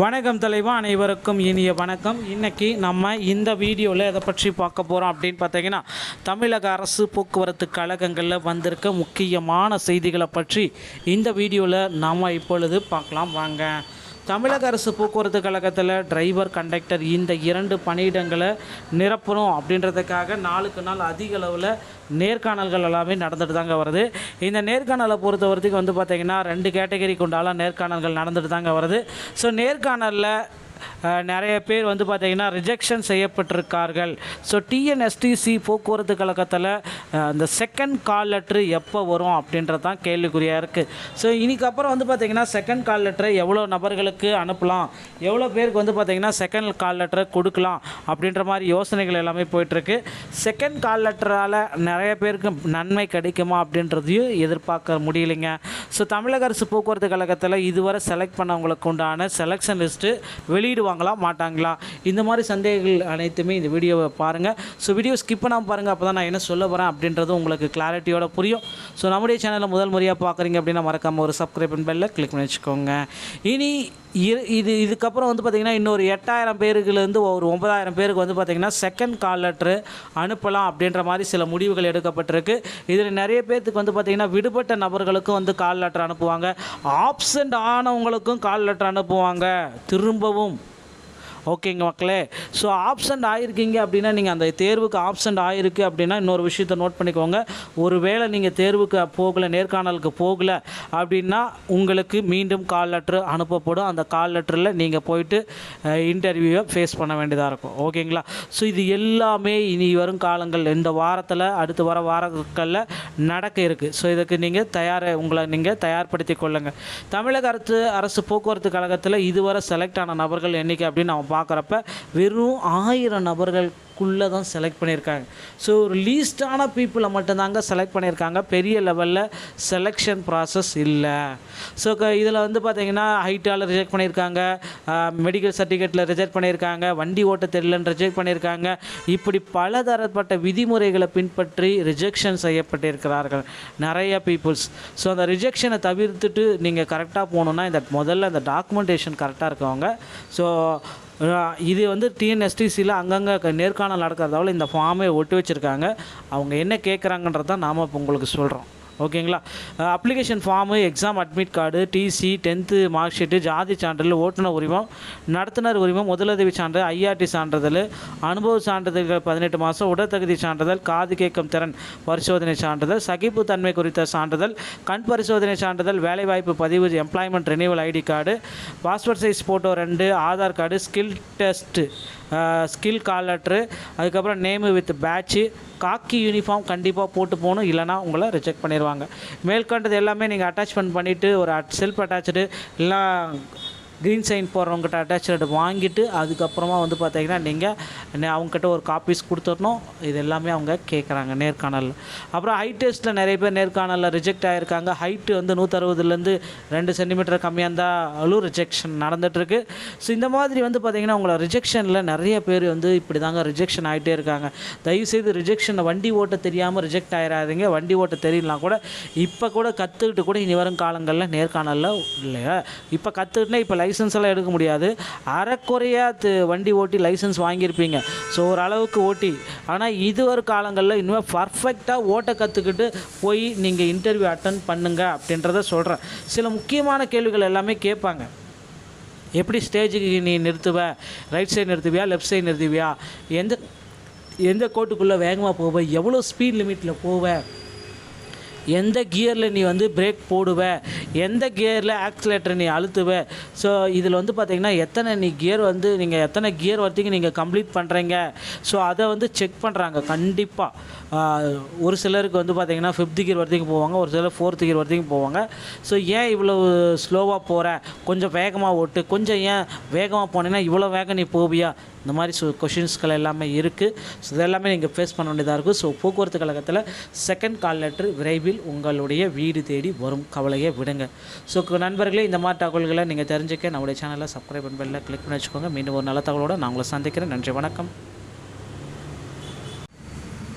வணக்கம் தலைவா, அனைவருக்கும் இனிய வணக்கம். இன்றைக்கி நம்ம இந்த வீடியோவில் எதை பற்றி பார்க்க போகிறோம் அப்படின்னு பார்த்தீங்கன்னா, தமிழக அரசு போக்குவரத்து கழகங்களில் வந்திருக்க முக்கியமான செய்திகளை பற்றி இந்த வீடியோவில் நாம் இப்பொழுது பார்க்கலாம் வாங்க. தமிழக அரசு போக்குவரத்து கழகத்தில் டிரைவர், கண்டக்டர் இந்த 2 பணியிடங்களை நிரப்பணும் அப்படின்றதுக்காக நாளுக்கு நாள் அதிக அளவில் நேர்காணல்கள் எல்லாமே நடந்துட்டு தாங்க வருது. இந்த நேர்காணலை பொறுத்த வரைக்கும் வந்து பார்த்திங்கன்னா 2 கேட்டகரி கொண்டாலும் நேர்காணல்கள் நடந்துட்டு தாங்க வருது. ஸோ நேர்காணலில் நிறைய பேர் வந்து பார்த்திங்கன்னா ரிஜெக்ஷன் செய்யப்பட்டிருக்கார்கள். ஸோ டிஎன்எஸ்டிசி போக்குவரத்து கழகத்தில் அந்த செகண்ட் கால் லெட்ரு எப்போ வரும் அப்படின்றது தான் கேள்விக்குறியாக இருக்குது. ஸோ இதுக்கப்புறம் வந்து பார்த்திங்கன்னா செகண்ட் கால் லெட்டரை எவ்வளோ நபர்களுக்கு அனுப்பலாம், எவ்வளோ பேருக்கு வந்து பார்த்திங்கன்னா செகண்ட் கால் லெட்டரை கொடுக்கலாம் அப்படின்ற மாதிரி யோசனைகள் எல்லாமே போயிட்டுருக்கு. செகண்ட் கால் லெட்டரால் நிறைய பேருக்கு நன்மை கிடைக்குமா அப்படின்றதையும் எதிர்பார்க்க முடியலைங்க. ஸோ தமிழக அரசு போக்குவரத்து கழகத்தில் இதுவரை செலக்ட் பண்ணவங்களுக்கு உண்டான செலெக்ஷன் லிஸ்ட்டு வெளியிடுவாங்களா மாட்டாங்களா, இந்த மாதிரி சந்தேகங்கள் அனைத்துமே இந்த வீடியோவை பாருங்கள். ஸோ வீடியோ ஸ்கிப் பண்ணாமல் பாருங்கள், அப்போ தான் நான் என்ன சொல்ல போகிறேன் அப்படின்றது உங்களுக்கு கிளாரிட்டியோட புரியும். ஸோ நம்முடைய சேனலில் முதல் முறையாக பார்க்குறீங்க அப்படின்னா மறக்காமல் ஒரு சப்ஸ்கிரைப் பெல்லை கிளிக் பண்ணி வச்சுக்கோங்க. இனி இதுக்கப்புறம் வந்து பார்த்திங்கன்னா இன்னொரு 8000 பேருக்குலேருந்து ஒரு 9000 பேருக்கு வந்து பார்த்திங்கன்னா செகண்ட் கால் லெட்ரு அனுப்பலாம் அப்படின்ற மாதிரி சில முடிவுகள் எடுக்கப்பட்டிருக்கு. இதில் நிறைய பேர்த்துக்கு வந்து பார்த்திங்கன்னா விடுபட்ட நபர்களுக்கும் வந்து கால் லெட்டர் அனுப்புவாங்க, ஆப்சண்ட் ஆனவங்களுக்கும் கால் லெட்டர் அனுப்புவாங்க திரும்பவும். ஓகேங்க மக்களே. ஸோ ஆப்சண்ட் ஆகிருக்கீங்க அப்படின்னா, நீங்கள் அந்த தேர்வுக்கு ஆப்சண்ட் ஆகிருக்கு அப்படின்னா இன்னொரு விஷயத்தை நோட் பண்ணிக்கோங்க. ஒருவேளை நீங்கள் தேர்வுக்கு போகலை, நேர்காணலுக்கு போகலை அப்படின்னா உங்களுக்கு மீண்டும் கால் லெட்ரு அனுப்பப்படும். அந்த கால் லெட்டரில் நீங்கள் போயிட்டு இன்டர்வியூவை ஃபேஸ் பண்ண வேண்டியதாக இருக்கும். ஓகேங்களா. ஸோ இது எல்லாமே இனி வரும் காலங்கள், இந்த வாரத்தில் அடுத்து வர வாரங்களில் நடக்க இருக்குது. ஸோ இதுக்கு நீங்கள் உங்களை நீங்கள் தயார்படுத்தி கொள்ளுங்கள். தமிழக அரசு போக்குவரத்து கழகத்தில் இதுவரை செலக்ட் ஆன நபர்கள் எண்ணிக்கை அப்படின்னு நம்ம பார்க்குறப்ப வெறும் 1000 நபர்களுக்குள்ளே தான் செலக்ட் பண்ணியிருக்காங்க. ஸோ ஒரு லீஸ்டான பீப்புளை மட்டும்தாங்க செலக்ட் பண்ணியிருக்காங்க. பெரிய லெவலில் செலெக்ஷன் ப்ராசஸ் இல்லை. ஸோ இதில் வந்து பார்த்திங்கன்னா ஹைட்டால் ரிஜெக்ட் பண்ணியிருக்காங்க, மெடிக்கல் சர்டிஃபிகேட்டில் ரிஜெக்ட் பண்ணியிருக்காங்க, வண்டி ஓட்ட தெரியலன்னு ரிஜெக்ட் பண்ணியிருக்காங்க. இப்படி பலதரப்பட்ட விதிமுறைகளை பின்பற்றி ரிஜெக்ஷன் செய்யப்பட்டிருக்கிறார்கள் நிறைய பீப்புள்ஸ். ஸோ அந்த ரிஜெக்ஷனை தவிர்த்துட்டு நீங்கள் கரெக்டாக போகணுன்னா முதல்ல அந்த டாக்குமெண்டேஷன் கரெக்டாக இருக்கவங்க. ஸோ இது வந்து டிஎன்எஸ்டிசியில் அங்கங்கே நேர்காணல் நடக்கிறதால இந்த ஃபார்மை ஒட்டி வச்சுருக்காங்க. அவங்க என்ன கேட்குறாங்கன்றது தான் நாம் இப்போ உங்களுக்கு சொல்கிறோம். ஓகேங்களா. Application form, exam admit card, TC, 10th mark sheet, ஜாதி சான்றிதழ், ஓட்டுநர் உரிமம், நடத்துனர் உரிமம், முதலுதவி சான்றிதழ், ஐஆர்டி சான்றிதழ், அனுபவ சான்றிதழ்கள் 18 மாதம், உடற்தகுதி சான்றிதழ், காது கேட்கும் திறன் பரிசோதனை சான்றிதழ், சகிப்புத்தன்மை குறித்த சான்றிதழ், கண் பரிசோதனை சான்றிதழ், வேலைவாய்ப்பு பதிவு, employment renewal ID card, passport size photo 2, Aadhaar card, skill test, skill call letter, அதுக்கப்புறம் நேமு வித் பேட்ச்சு, காக்கி யூனிஃபார்ம் கண்டிப்பாக போட்டு போகணும், இல்லைனா உங்களை ரிஜெக்ட் பண்ணிடுவாங்க. மேற்கொண்டது எல்லாமே நீங்கள் அட்டாச்மெண்ட் பண்ணிவிட்டு ஒரு செல்ஃப் அட்டாச்சு இல்லை க்ரீன் சைன் போடுறவங்ககிட்ட அட்டாச்சு வாங்கிட்டு அதுக்கப்புறமா வந்து பார்த்திங்கன்னா நீங்கள் அவங்ககிட்ட ஒரு காப்பீஸ் கொடுத்துடணும். இது எல்லாமே அவங்க கேட்குறாங்க நேர்காணலில். அப்புறம் ஹைட் டெஸ்ட்டில் நிறைய பேர் நேர்காணலில் ரிஜெக்ட் ஆகிருக்காங்க. ஹைட்டு வந்து 160லேருந்து 2 சென்டிமீட்டர் கம்மியாக இருந்தாலும் ரிஜெக்ஷன் நடந்துகிட்ருக்கு. ஸோ இந்த மாதிரி வந்து பார்த்திங்கன்னா உங்களை ரிஜெக்ஷனில் நிறைய பேர் வந்து இப்படி தாங்க ரிஜெக்ஷன் ஆகிட்டே இருக்காங்க. தயவுசெய்து ரிஜெக்ஷனை வண்டி ஓட்ட தெரியாமல் ரிஜெக்ட் ஆகிடாதீங்க. வண்டி ஓட்ட தெரியலாம் கூட இப்போ கூட கற்றுக்கிட்டு கூட இனி வரும் காலங்களில் நேர்காணலில் இல்லையா, இப்போ கற்றுக்கிட்டுனா இப்போ லைசன்ஸ் எல்லாம் எடுக்க முடியாது. அரைக்குறையாக வண்டி ஓட்டி லைசன்ஸ் வாங்கியிருப்பீங்க. ஸோ ஓரளவுக்கு ஓட்டி, ஆனால் இது ஒரு காலங்களில் இன்னும் பர்ஃபெக்டாக ஓட்ட கற்றுக்கிட்டு போய் நீங்கள் இன்டர்வியூ அட்டன் பண்ணுங்க அப்படின்றத சொல்கிறேன். சில முக்கியமான கேள்விகள் எல்லாமே கேட்பாங்க. எப்படி ஸ்டேஜுக்கு நீ நிறுத்துவ, ரைட் சைடு நிறுத்துவியா, லெஃப்ட் சைடு நிறுத்துவியா, எந்த கோட்டுக்குள்ளே வேகமாக போவ, எவ்வளோ ஸ்பீட் லிமிட்டில் போவ, எந்த கியரில் நீ வந்து பிரேக் போடுவ, எந்த கியரில் ஆக்சிலேட்டர் நீ அழுத்துவ. ஸோ இதில் வந்து பார்த்திங்கன்னா நீங்கள் எத்தனை கியர் வரைக்கும் நீங்கள் கம்ப்ளீட் பண்ணுறீங்க. ஸோ அதை வந்து செக் பண்ணுறாங்க கண்டிப்பாக. ஒரு சிலருக்கு வந்து பார்த்திங்கன்னா 5th கியர் வரைக்கும் போவாங்க, ஒரு சிலர் 4th கியர் வரைக்கும் போவாங்க. ஸோ ஏன் இவ்வளோ ஸ்லோவாக போகிற, கொஞ்சம் வேகமாக ஓட்டு, கொஞ்சம் ஏன் வேகமாக போனீங்கன்னா இவ்வளோ வேகம் நீ போவியா, இந்த மாதிரி கொஷின்ஸ்கள் எல்லாமே இருக்குது. ஸோ இதெல்லாமே நீங்கள் ஃபேஸ் பண்ண வேண்டியதாக இருக்கும். ஸோ போக்குவரத்து கழகத்தில் செகண்ட் கால் லெட்டர் விரைவில் உங்களுடைய வீடு தேடி வரும், கவலையை விடுங்க. ஸோ நண்பர்களே, இந்த மாதிரி தகவல்களை நீங்கள் தெரிஞ்சுக்க நம்முடைய சேனலை சப்ஸ்கிரைப் பண்ணி கிளிக் பண்ணி வச்சுக்கோங்க. மீண்டும் ஒரு நல்ல தகவலோடு நான் உங்களை சந்திக்கிறேன். நன்றி, வணக்கம்.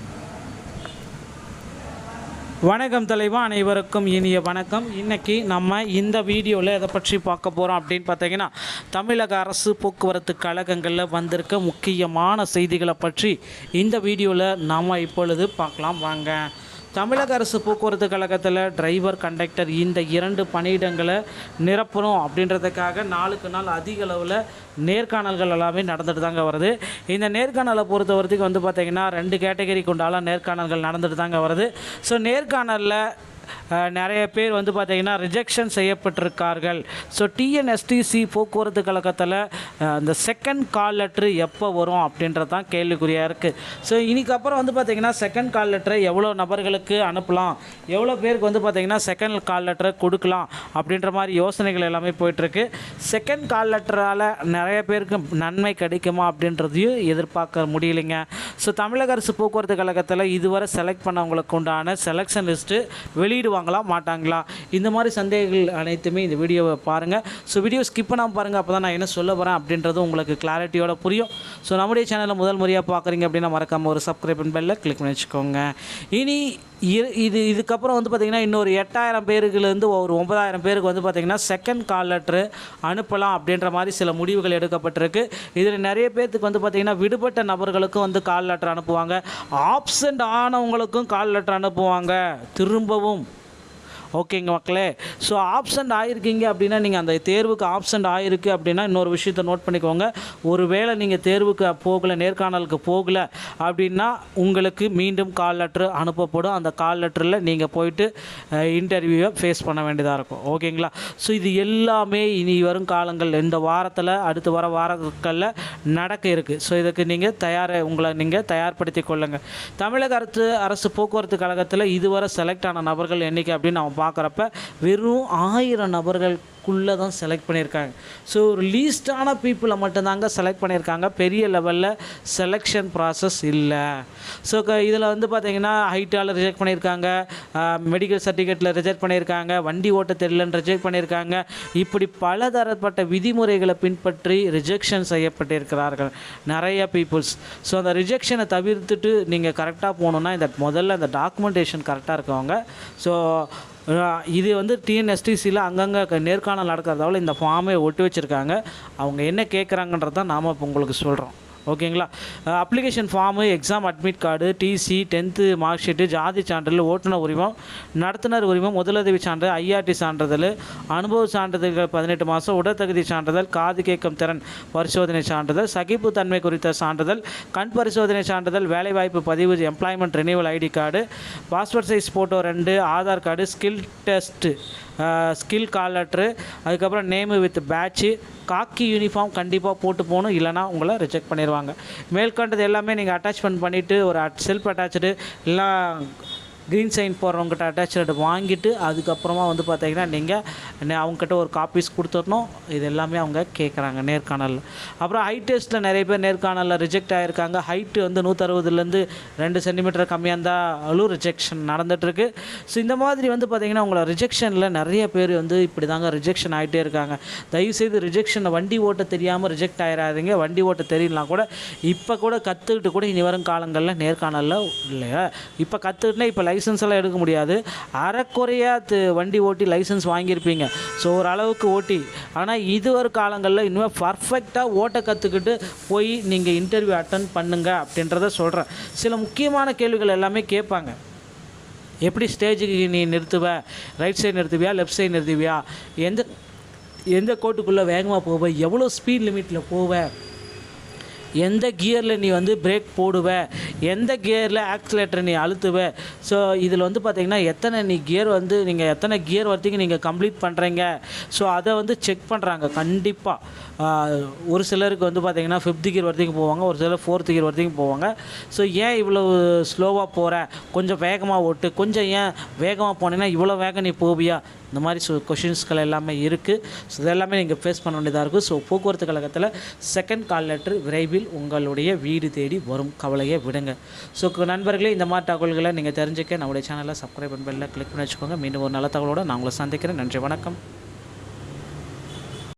வணக்கம் தலைவா, அனைவருக்கும் இனிய வணக்கம். இன்றைக்கி நம்ம இந்த வீடியோவில் எதை பற்றி பார்க்க போகிறோம் அப்படின்னு பார்த்தீங்கன்னா, தமிழக அரசு போக்குவரத்து கழகங்களில் வந்திருக்க முக்கியமான செய்திகளை பற்றி இந்த வீடியோவில் நாம் இப்பொழுது பார்க்கலாம் வாங்க. தமிழக அரசு போக்குவரத்து கழகத்தில் டிரைவர், கண்டக்டர் இந்த 2 பணியிடங்களை நிரப்பணும் அப்படின்றதுக்காக நாளுக்கு நாள் அதிக அளவில் நேர்காணல்கள் எல்லாமே நடந்துட்டு தாங்க வருது. இந்த நேர்காணலை பொறுத்த வரைக்கும் வந்து பார்த்திங்கன்னா 2 கேட்டகரி கொண்டால நேர்காணல்கள் நடந்துட்டு தாங்க வருது. ஸோ நேர்காணலில் நிறைய பேர் வந்து பார்த்திங்கன்னா ரிஜெக்ஷன் செய்யப்பட்டிருக்கார்கள். ஸோ டிஎன்எஸ்டிசி போக்குவரத்து கழகத்தில் அந்த செகண்ட் கால் லெட்ரு எப்போ வரும் அப்படின்றது தான் கேள்விக்குறியாக இருக்குது. ஸோ இதுக்கப்புறம் வந்து பார்த்திங்கன்னா செகண்ட் கால் லெட்டரை எவ்வளோ நபர்களுக்கு அனுப்பலாம், எவ்வளோ பேருக்கு வந்து பார்த்திங்கன்னா செகண்ட் கால் லெட்டரை கொடுக்கலாம் அப்படின்ற மாதிரி யோசனைகள் எல்லாமே போயிட்டுருக்கு. செகண்ட் கால் லெட்டரால் நிறைய பேருக்கு நன்மை கிடைக்குமா அப்படின்றதையும் எதிர்பார்க்க முடியலைங்க. ஸோ தமிழக அரசு போக்குவரத்து கழகத்தில் இதுவரை செலக்ட் பண்ணவங்களுக்கு உண்டான செலெக்ஷன் லிஸ்ட்டு வெளியிடுவாங்களா மாட்டாங்களா, இந்த மாதிரி சந்தேகங்கள் அனைத்துமே இந்த வீடியோவை பாருங்கள். ஸோ வீடியோ ஸ்கிப் பண்ணாமல் பாருங்கள், அப்போ தான் நான் என்ன சொல்ல போகிறேன் அப்படின்றது உங்களுக்கு கிளாரிட்டியோட புரியும். ஸோ நம்முடைய சேனலில் முதல் முறையாக பார்க்குறீங்க அப்படின்னா மறக்காமல் ஒரு சப்ஸ்கிரைப் பெல்ல கிளிக் பண்ணி வச்சுக்கோங்க. இனி இதுக்கப்புறம் வந்து பார்த்திங்கன்னா இன்னொரு 8000 பேருக்குலேருந்து ஒரு 9000 பேருக்கு வந்து பார்த்திங்கன்னா செகண்ட் கால் லெட்ரு அனுப்பலாம் அப்படின்ற மாதிரி சில முடிவுகள் எடுக்கப்பட்டிருக்கு. இதில் நிறைய பேர்த்துக்கு வந்து பார்த்திங்கன்னா விடுபட்ட நபர்களுக்கும் வந்து கால் லெட்டர் அனுப்புவாங்க, ஆப்சண்ட் ஆனவங்களுக்கும் கால் லெட்டர் அனுப்புவாங்க திரும்பவும். ஓகேங்க மக்களே. ஸோ ஆப்சண்ட் ஆகிருக்கீங்க அப்படின்னா, நீங்கள் அந்த தேர்வுக்கு ஆப்சண்ட் ஆகிருக்கு அப்படின்னா இன்னொரு விஷயத்தை நோட் பண்ணிக்கோங்க. ஒருவேளை நீங்கள் தேர்வுக்கு போகலை, நேர்காணலுக்கு போகலை அப்படின்னா உங்களுக்கு மீண்டும் கால் லெட்ரு அனுப்பப்படும். அந்த கால் லெட்டரில் நீங்கள் போயிட்டு இன்டர்வியூவை ஃபேஸ் பண்ண வேண்டியதாக இருக்கும். ஓகேங்களா. ஸோ இது எல்லாமே இனி வரும் காலங்கள், இந்த வாரத்தில் அடுத்து வர வாரங்களில் நடக்க இருக்குது. ஸோ இதுக்கு நீங்கள் உங்களை நீங்கள் தயார்படுத்தி கொள்ளுங்கள். தமிழக அரசு போக்குவரத்து கழகத்தில் இதுவரை செலக்ட் ஆன நபர்கள் எண்ணிக்கை அப்படின்னு நம்ம பார்க்குறப்ப வெறும் 1000 நபர்களுக்குள்ளே தான் செலக்ட் பண்ணியிருக்காங்க. ஸோ ஒரு லீஸ்டான பீப்புளை மட்டும்தாங்க செலக்ட் பண்ணியிருக்காங்க. பெரிய லெவலில் செலெக்ஷன் ப்ராசஸ் இல்லை. ஸோ இதில் வந்து பார்த்திங்கன்னா ஹைட்டால் ரிஜெக்ட் பண்ணியிருக்காங்க, மெடிக்கல் சர்டிஃபிகேட்டில் ரிஜெக்ட் பண்ணியிருக்காங்க, வண்டி ஓட்ட தெரியலன்னு ரிஜெக்ட் பண்ணியிருக்காங்க. இப்படி பலதரப்பட்ட விதிமுறைகளை பின்பற்றி ரிஜெக்ஷன் செய்யப்பட்டிருக்கிறார்கள் நிறைய பீப்புள்ஸ். ஸோ அந்த ரிஜெக்ஷனை தவிர்த்துட்டு நீங்கள் கரெக்டாக போகணுன்னா முதல்ல இந்த டாக்குமெண்டேஷன் கரெக்டாக இருக்கவங்க. ஸோ இது வந்து டிஎன்எஸ்டிசியில் அங்கங்கே நேர்காணல் நடக்கிறதால இந்த ஃபார்மை ஒட்டி வச்சுருக்காங்க. அவங்க என்ன கேட்குறாங்கன்றது தான் நாம் இப்போ உங்களுக்கு சொல்கிறோம். ஓகேங்களா. Application form, exam admit card, TC, 10th mark sheet, ஜாதி சான்றிதழ், ஓட்டுநர் உரிமம், நடத்துனர் உரிமம், முதலுதவி சான்றிதழ், ஐஆர்டி சான்றிதழ், அனுபவ சான்றிதழ்கள் 18 மாதம், உடற்தகுதி சான்றிதழ், காது கேட்கும் திறன் பரிசோதனை சான்றிதழ், சகிப்புத்தன்மை குறித்த சான்றிதழ், கண் பரிசோதனை சான்றிதழ், வேலைவாய்ப்பு பதிவு, employment renewal ID card, passport size photo 2, Aadhaar card, skill test, skill call letter, அதுக்கப்புறம் நேமு வித் பேட்ச்சு, காக்கி யூனிஃபார்ம் கண்டிப்பாக போட்டு போகணும், இல்லைனா உங்களை ரிஜெக்ட் பண்ணிடுவாங்க. மேற்கொண்டது எல்லாமே நீங்கள் அட்டாச்மெண்ட் பண்ணிவிட்டு ஒரு செல்ஃப் அட்டாச்சு இல்லை க்ரீன் சைன் போடுறவங்ககிட்ட அட்டாச்சு வாங்கிட்டு அதுக்கப்புறமா வந்து பார்த்தீங்கன்னா நீங்கள் அவங்ககிட்ட ஒரு காப்பீஸ் கொடுத்துடணும். இது எல்லாமே அவங்க கேட்குறாங்க நேர்காணலில். அப்புறம் ஹைட் டெஸ்ட்டில் நிறைய பேர் நேர்காணலில் ரிஜெக்ட் ஆகிருக்காங்க. ஹைட்டு வந்து 160லேருந்து 2 சென்டிமீட்டர் கம்மியாக இருந்தாலும் ரிஜெக்ஷன் நடந்துகிட்ருக்கு. ஸோ இந்த மாதிரி வந்து பார்த்திங்கன்னா உங்களை ரிஜெக்ஷனில் நிறைய பேர் வந்து இப்படி தாங்க ரிஜெக்ஷன் ஆகிட்டே இருக்காங்க. தயவுசெய்து ரிஜெக்ஷனை வண்டி ஓட்ட தெரியாமல் ரிஜெக்ட் ஆகிடாதீங்க. வண்டி ஓட்ட தெரியலாம் கூட இப்போ கூட கற்றுக்கிட்டு கூட இனி வரும் காலங்களில் நேர்காணலில் இல்லையா, இப்போ கற்றுக்கிட்டுனா இப்போ லைசன்ஸ் எல்லாம் எடுக்க முடியாது. அரைக்குறையாக வண்டி ஓட்டி லைசன்ஸ் வாங்கியிருப்பீங்க. ஸோ ஓரளவுக்கு ஓட்டி, ஆனால் இது ஒரு காலங்களில் இனிமேல் பர்ஃபெக்டாக ஓட்ட கற்றுக்கிட்டு போய் நீங்கள் இன்டர்வியூ அட்டன் பண்ணுங்க அப்படின்றத சொல்கிறேன். சில முக்கியமான கேள்விகள் எல்லாமே கேட்பாங்க. எப்படி ஸ்டேஜுக்கு நீ நிறுத்துவ, ரைட் சைடு நிறுத்துவியா, லெஃப்ட் சைடு நிறுத்துவியா, எந்த கோட்டுக்குள்ளே வேகமாக போவ, எவ்வளோ ஸ்பீட் லிமிட்டில் போவ, எந்த கியரில் நீ வந்து பிரேக் போடுவ, எந்த கியரில் ஆக்சிலேட்டரை நீ அழுத்துவ. ஸோ இதில் வந்து பார்த்திங்கன்னா நீங்கள் எத்தனை கியர் வரைக்கும் நீங்கள் கம்ப்ளீட் பண்ணுறீங்க. ஸோ அதை வந்து செக் பண்ணுறாங்க கண்டிப்பாக. ஒரு சிலருக்கு வந்து பார்த்திங்கன்னா 5th கியர் வரைக்கும் போவாங்க, ஒரு சிலர் 4th கியர் வரைக்கும் போவாங்க. ஸோ ஏன் இவ்வளோ ஸ்லோவாக போகிற, கொஞ்சம் வேகமாக ஓட்டு, கொஞ்சம் ஏன் வேகமாக போனீங்கன்னா இவ்வளோ வேகம் நீ போவியா, இந்த மாதிரி கொஷின்ஸ்கள் எல்லாமே இருக்குது. ஸோ இதெல்லாமே நீங்கள் ஃபேஸ் பண்ண வேண்டியதாக இருக்குது. ஸோ போக்குவரத்து கழகத்தில் செகண்ட் கால் லெட்டர் விரைவில் உங்களுடைய வீடு தேடி வரும், கவலையை விடுங்க. ஸோ நண்பர்களே, இந்த மாதிரி தகவல்களை நீங்கள் தெரிஞ்சுக்க நம்முடைய சேனலை சப்ஸ்கிரைப் பண்ண பெல்ல கிளிக் பண்ணி வச்சுக்கோங்க. மீண்டும் ஒரு நல்ல தகவலோடு நான் உங்களை சந்திக்கிறேன். நன்றி, வணக்கம்.